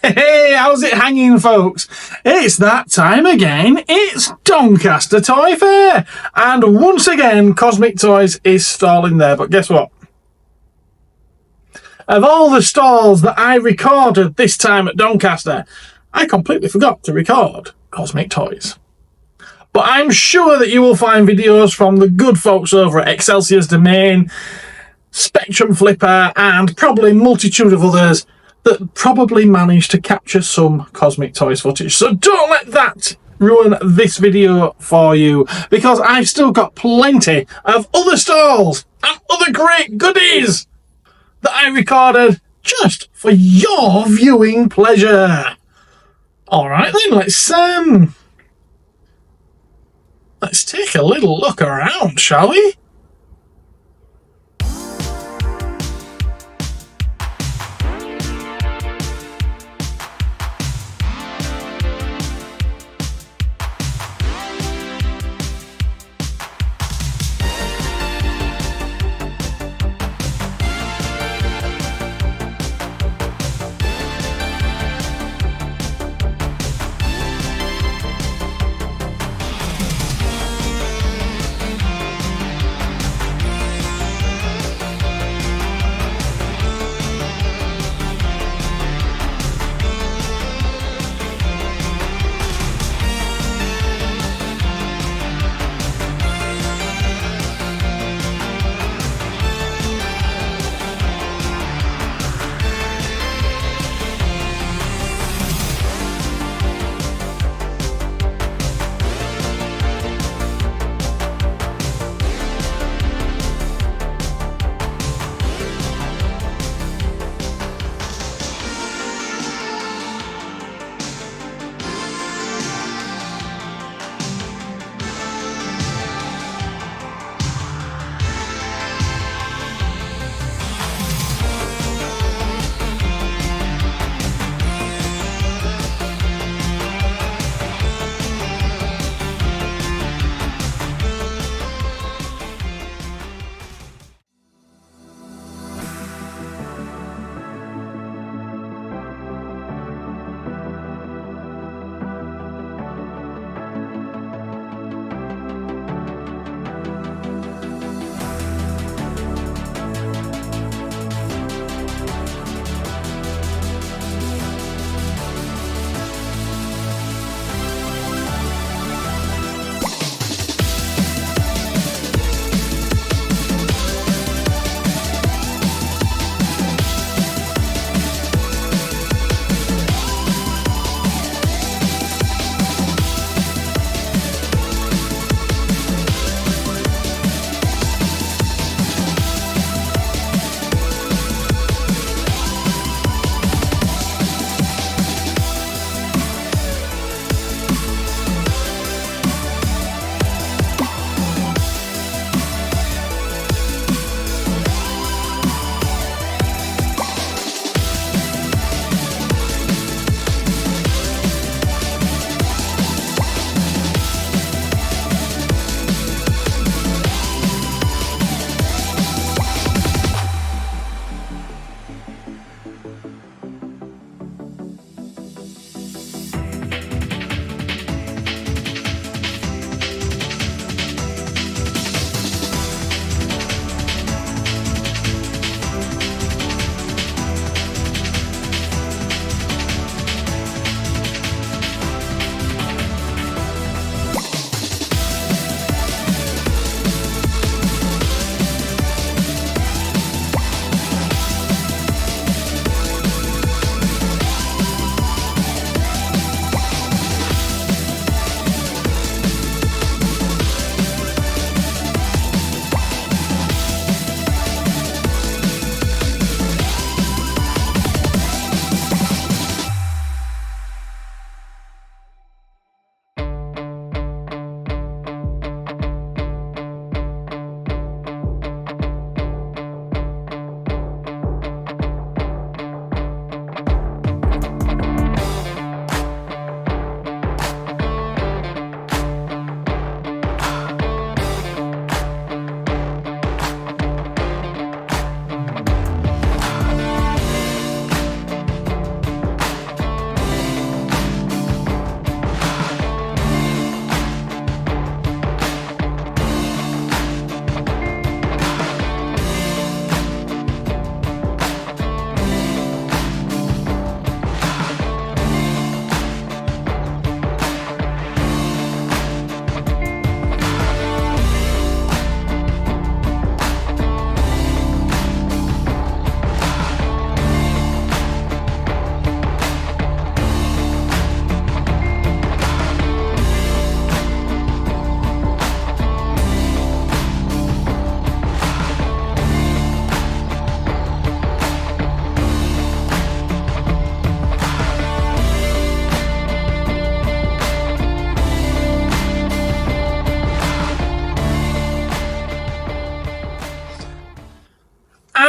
Hey, how's it hanging, folks? It's that time again. It's Doncaster Toy Fair. And once again, Cosmic Toys is stalling there. But guess what? Of all the stalls that I recorded this time at Doncaster, I completely forgot to record Cosmic Toys. But I'm sure that you will find videos from the good folks over at Excelsior's Domain, Spectrum Flipper, and probably a multitude of others that probably managed to capture some Cosmic Toys footage. So don't let that ruin this video for you, because I've still got plenty of other stalls and other great goodies that I recorded just for your viewing pleasure. Alright then, let's take a little look around, shall we?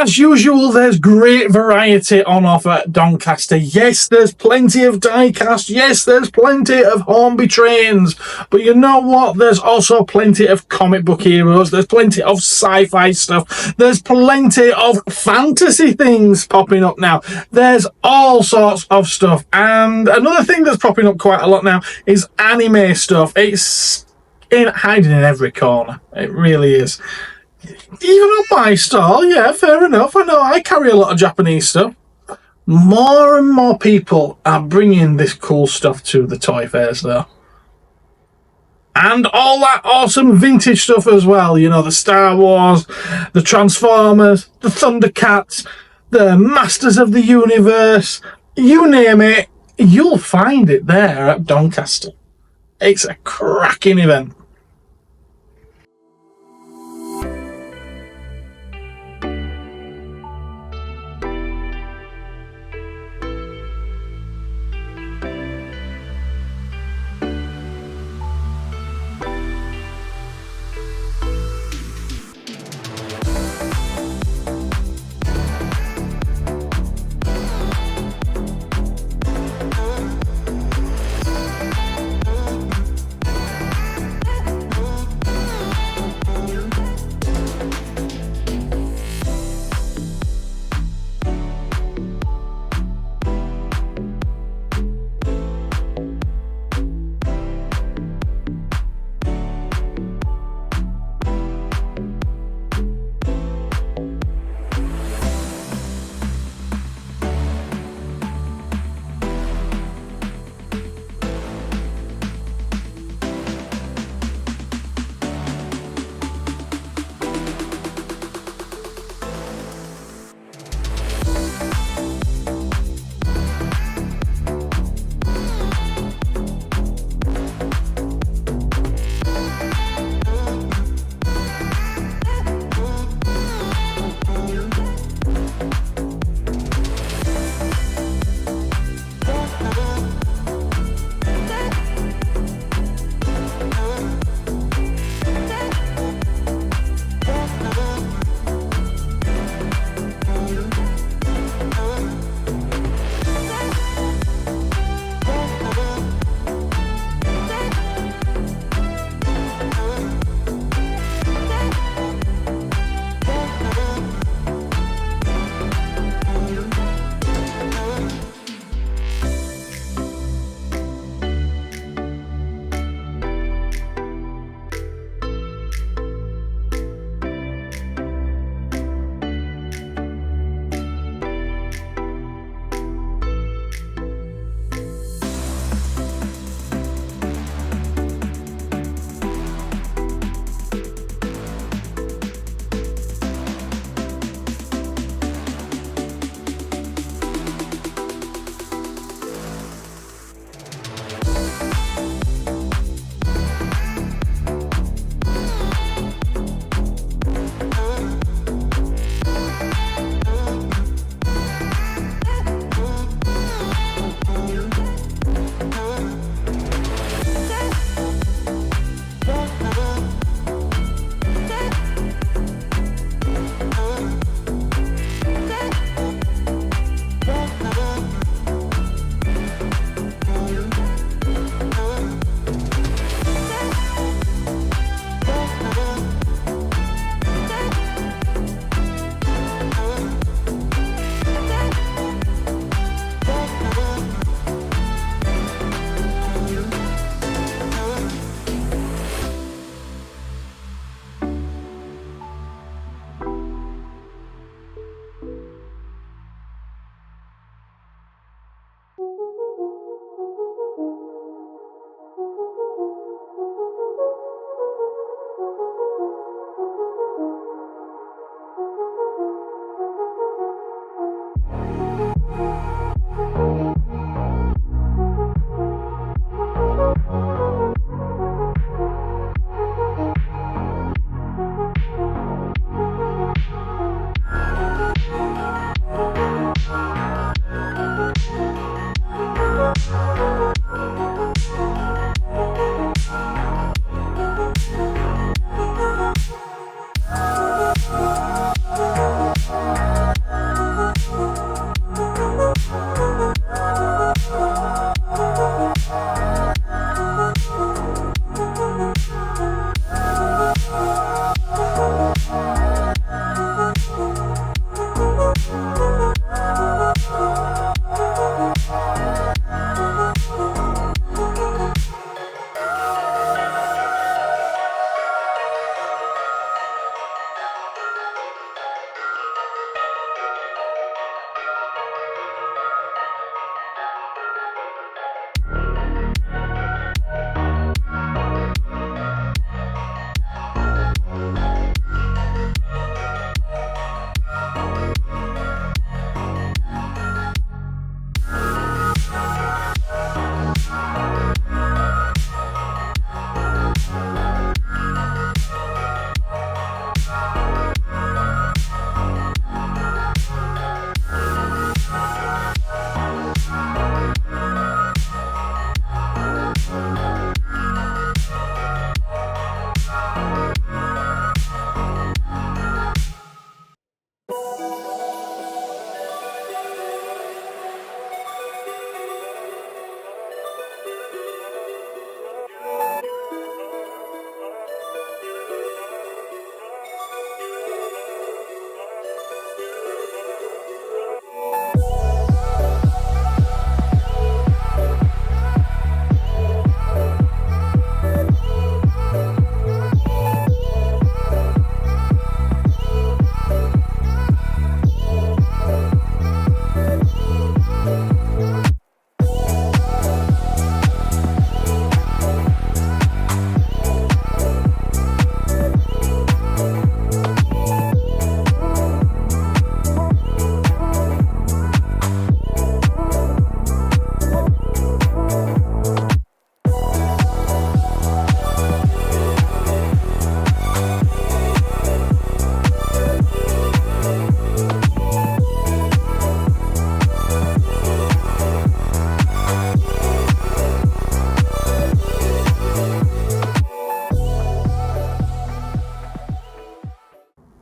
as usual, there's great variety on offer at Doncaster. Yes, there's plenty of die-cast. Yes, there's plenty of Hornby trains. But you know what? There's also plenty of comic book heroes. There's plenty of sci-fi stuff. There's plenty of fantasy things popping up now. There's all sorts of stuff. And another thing that's popping up quite a lot now is anime stuff. It's hiding in every corner. It really is. Even on my stall, yeah, fair enough. I know I carry a lot of Japanese stuff. More and more people are bringing this cool stuff to the toy fairs, though. And all that awesome vintage stuff as well. You know, the Star Wars, the Transformers, the Thundercats, the Masters of the Universe. You name it, you'll find it there at Doncaster. It's a cracking event.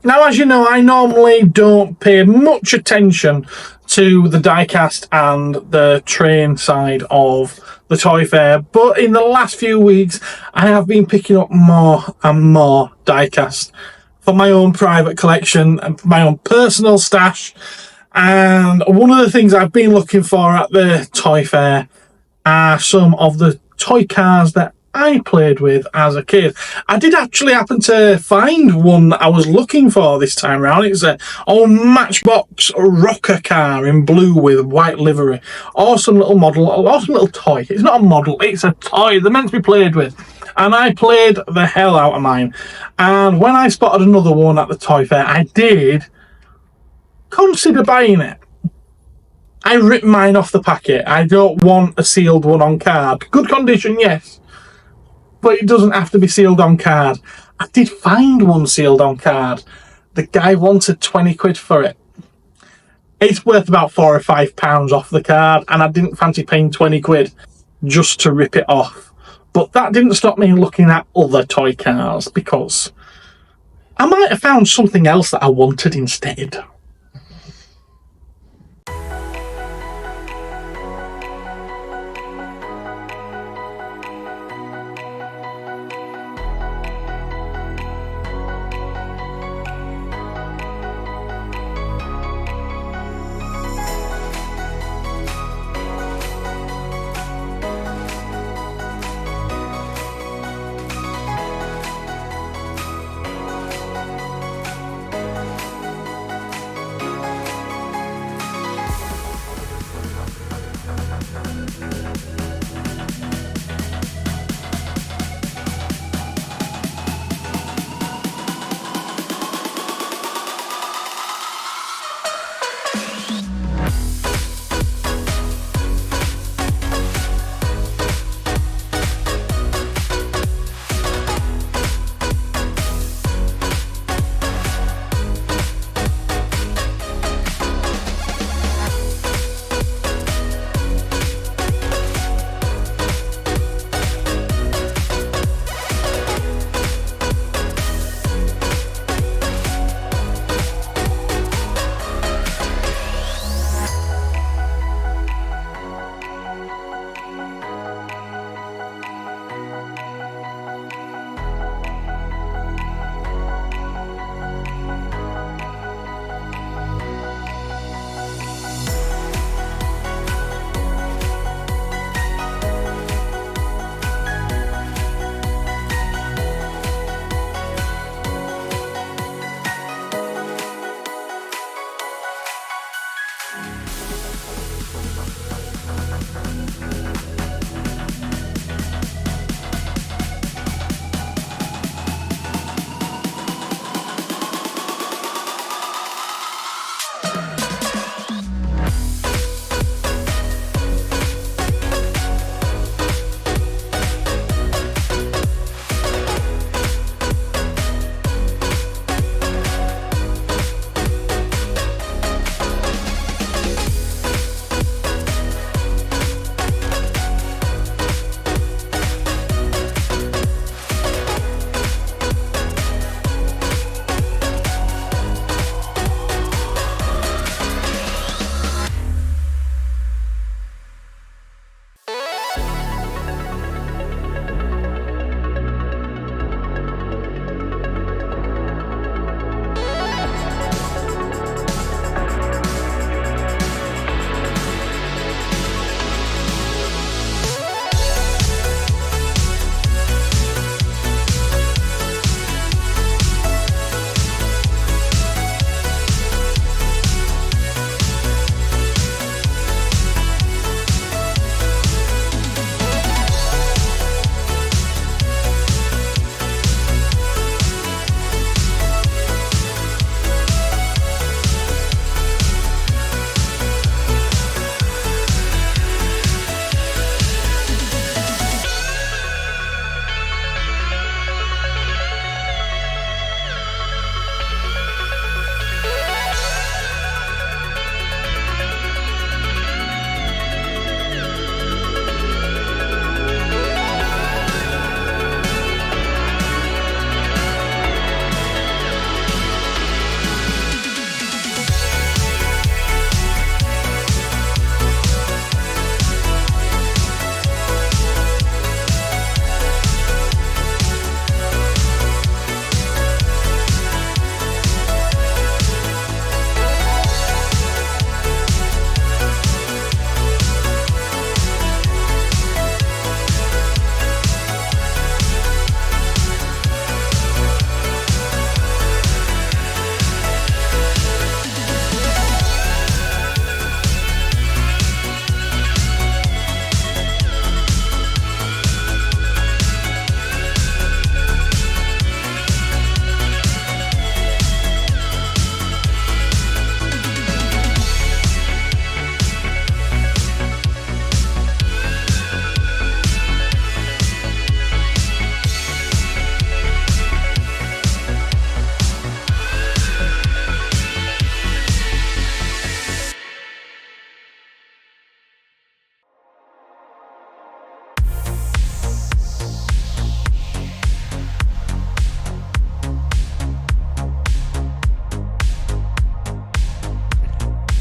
Now, as you know, I normally don't pay much attention to the diecast and the train side of the toy fair, but in the last few weeks I have been picking up more and more diecast for my own private collection and my own personal stash. And one of the things I've been looking for at the toy fair are some of the toy cars that I played with as a kid. I did actually happen to find one that I was looking for this time around. It's a old Matchbox rocker car in blue with white livery. Awesome little model, awesome little toy. It's not a model, it's a toy. They're meant to be played with. And I played the hell out of mine. And when I spotted another one at the toy fair, I did consider buying it. I ripped mine off the packet. I don't want a sealed one on card. Good condition, yes, but it doesn't have to be sealed on card. I did find one sealed on card. The guy wanted 20 quid for it. It's worth about £4 or £5 off the card, and I didn't fancy paying 20 quid just to rip it off. But that didn't stop me looking at other toy cars, because I might have found something else that I wanted instead.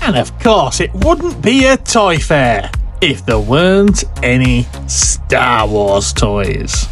And of course, it wouldn't be a toy fair if there weren't any Star Wars toys.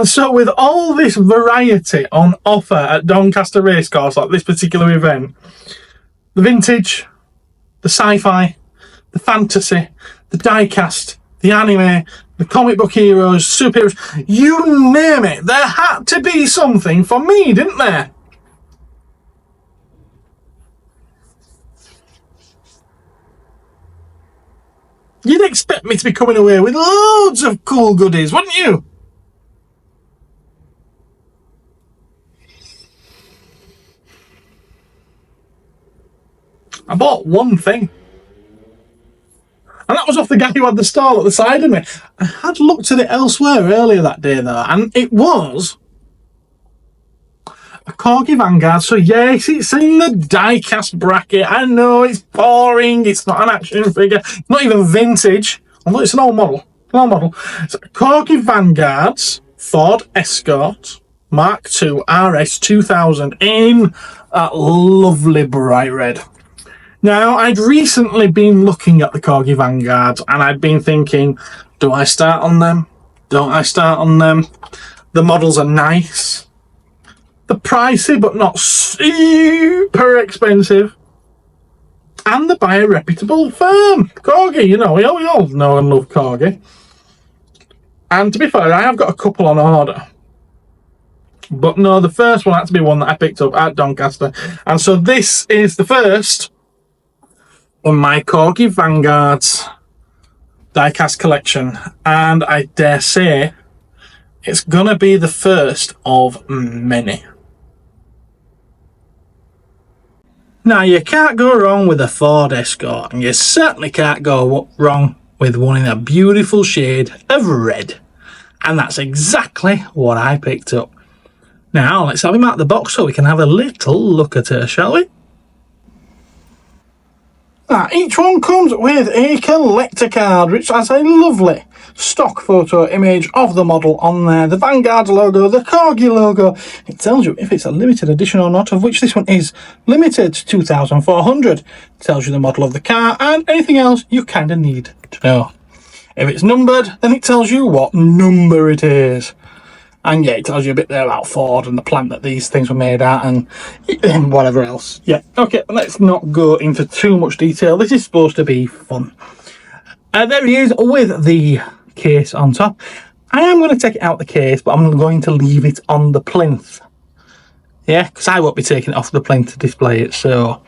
And so with all this variety on offer at Doncaster Racecourse, like this particular event, the vintage, the sci-fi, the fantasy, the die-cast, the anime, the comic book heroes, superheroes, you name it, there had to be something for me, didn't there? You'd expect me to be coming away with loads of cool goodies, wouldn't you? I bought one thing. And that was off the guy who had the stall at the side of me. I had looked at it elsewhere earlier that day though, and it was a Corgi Vanguard. So yes, it's in the die-cast bracket. I know it's boring, it's not an action figure, not even vintage, although it's an old model. It's a Corgi Vanguard's Ford Escort Mark II RS 2000 in that lovely bright red. Now, I'd recently been looking at the Corgi Vanguards and I'd been thinking, do I start on them? Don't I start on them? The models are nice. They're pricey, but not super expensive. And they're by a reputable firm. Corgi, you know, we all know and love Corgi. And to be fair, I have got a couple on order. But no, the first one had to be one that I picked up at Doncaster. And so this is the first on my Corgi Vanguards diecast collection, and I dare say it's gonna be the first of many. Now, you can't go wrong with a Ford Escort, and you certainly can't go wrong with one in a beautiful shade of red, and that's exactly what I picked up. Now let's have him out of the box so we can have a little look at her, shall we? Now, each one comes with a collector card, which has a lovely stock photo image of the model on there, the Vanguard logo, the Corgi logo. It tells you if it's a limited edition or not, of which this one is limited to 2,400. It tells you the model of the car and anything else you kind of need to know. If it's numbered, then it tells you what number it is. And yeah, it tells you a bit there about Ford and the plant that these things were made at and whatever else. Yeah, okay, let's not go into too much detail. This is supposed to be fun. There he is with the case on top. I am going to take it out the case, but I'm going to leave it on the plinth. Yeah, because I won't be taking it off the plinth to display it, so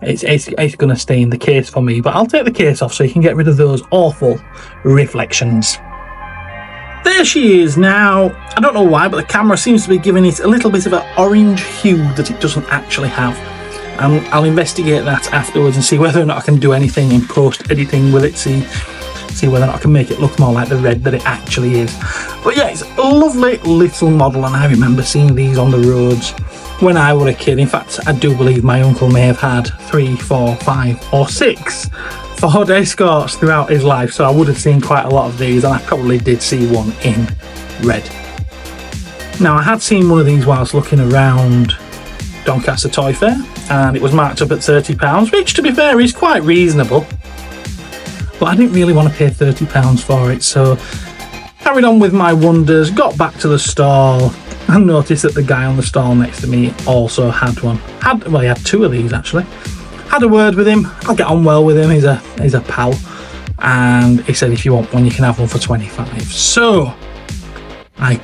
it's going to stay in the case for me. But I'll take the case off so you can get rid of those awful reflections. There she is now. I don't know why, but the camera seems to be giving it a little bit of an orange hue that it doesn't actually have. I'll investigate that afterwards and see whether or not I can do anything in post-editing with it, see whether or not I can make it look more like the red that it actually is. But yeah, it's a lovely little model, and I remember seeing these on the roads when I was a kid. In fact, I do believe my uncle may have had 3, 4, 5 or 6 Ford Escorts throughout his life, so I would have seen quite a lot of these, and I probably did see one in red. Now, I had seen one of these whilst looking around Doncaster Toy Fair, and it was marked up at £30, which to be fair is quite reasonable, but I didn't really want to pay £30 for it, so carried on with my wonders, got back to the stall and noticed that the guy on the stall next to me also had one. Well, he had 2 of these actually. Had a word with him. I'll get on well with him. He's a pal, and he said if you want one you can have one for 25. So I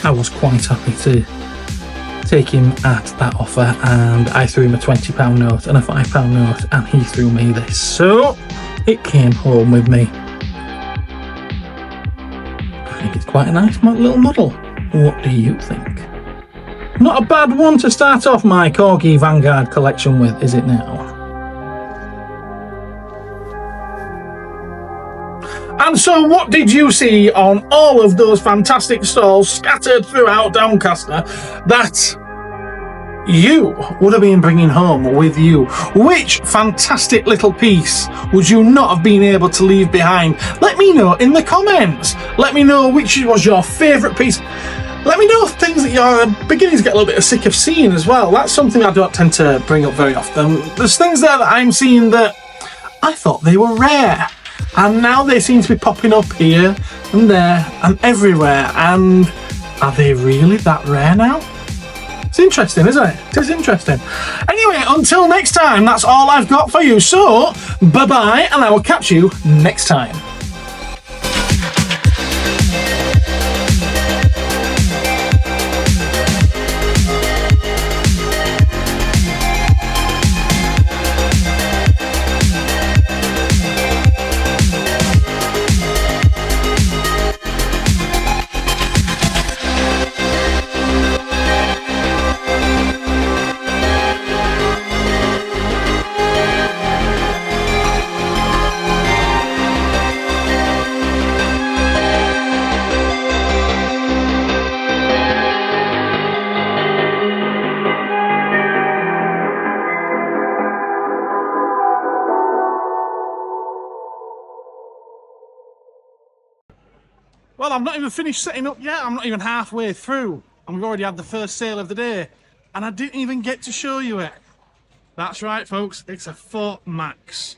was quite happy to take him at that offer, and I threw him a £20 note and a £5 note, and he threw me this, so it came home with me. I think it's quite a nice little model. What do you think? Not a bad one to start off my Corgi Vanguard collection with, is it now? And so what did you see on all of those fantastic stalls scattered throughout Doncaster that you would have been bringing home with you? Which fantastic little piece would you not have been able to leave behind? Let me know in the comments. Let me know which was your favourite piece. Let me know things that you're beginning to get a little bit sick of seeing as well. That's something I don't tend to bring up very often. There's things there that I'm seeing that I thought they were rare, and now they seem to be popping up here and there and everywhere. And are they really that rare now? It's interesting, isn't it? It is interesting. Anyway, until next time, that's all I've got for you. So, bye-bye, and I will catch you next time. Well, I'm not even finished setting up yet. I'm not even halfway through. And we've already had the first sale of the day. And I didn't even get to show you it. That's right, folks. It's a 4 Max.